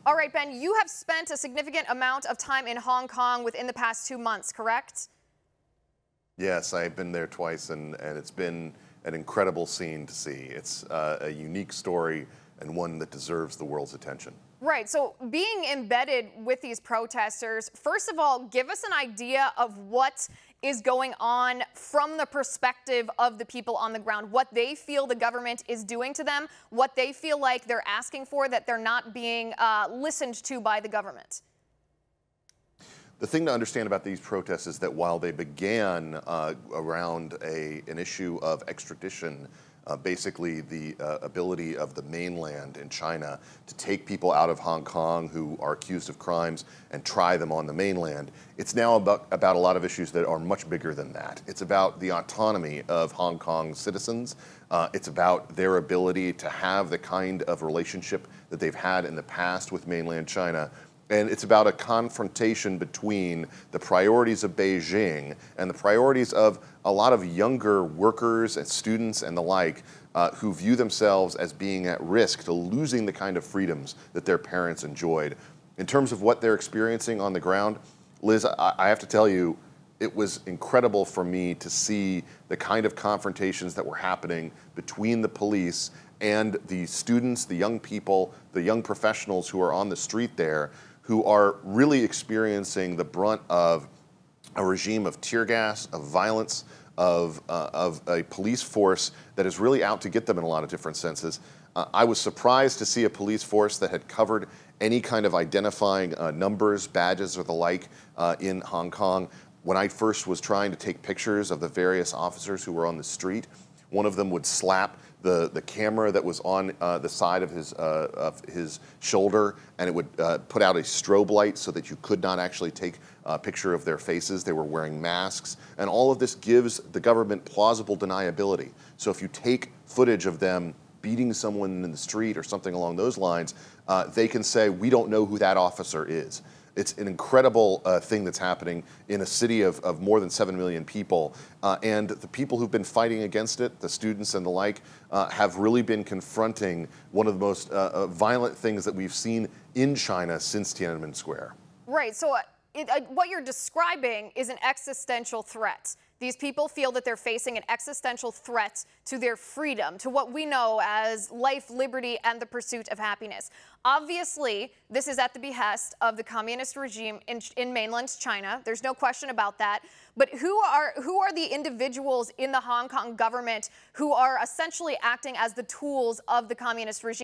All right, Ben, you have spent a significant amount of time in Hong Kong within the past 2 months, correct? Yes, I've been there twice, and it's been an incredible scene to see. It's a unique story and one that deserves the world's attention. Right, so being embedded with these protesters, first of all, give us an idea of what is going on from the perspective of the people on the ground, what they feel the government is doing to them, what they feel like they're asking for, that they're not being listened to by the government. The thing to understand about these protests is that while they began around an issue of extradition, basically the ability of the mainland in China to take people out of Hong Kong who are accused of crimes and try them on the mainland, it's now about a lot of issues that are much bigger than that. It's about the autonomy of Hong Kong citizens. It's about their ability to have the kind of relationship that they've had in the past with mainland China. And it's about a confrontation between the priorities of Beijing and the priorities of a lot of younger workers and students and the like who view themselves as being at risk to losing the kind of freedoms that their parents enjoyed. In terms of what they're experiencing on the ground, Liz, I have to tell you, it was incredible for me to see the kind of confrontations that were happening between the police and the students, the young people, the young professionals who are on the street there, who are really experiencing the brunt of a regime of tear gas, of violence, of a police force that is really out to get them in a lot of different senses. I was surprised to see a police force that had covered any kind of identifying numbers, badges, or the like in Hong Kong. When I first was trying to take pictures of the various officers who were on the street, one of them would slap the camera that was on the side of his shoulder, and it would put out a strobe light so that you could not actually take a picture of their faces. They were wearing masks, and all of this gives the government plausible deniability. So if you take footage of them beating someone in the street or something along those lines, they can say, we don't know who that officer is. It's an incredible thing that's happening in a city of more than 7 million people. And the people who've been fighting against it, the students and the like, have really been confronting one of the most violent things that we've seen in China since Tiananmen Square. Right, so what you're describing is an existential threat. These people feel that they're facing an existential threat to their freedom, to what we know as life, liberty, and the pursuit of happiness. Obviously, this is at the behest of the communist regime in mainland China. There's no question about that. But who are the individuals in the Hong Kong government who are essentially acting as the tools of the communist regime?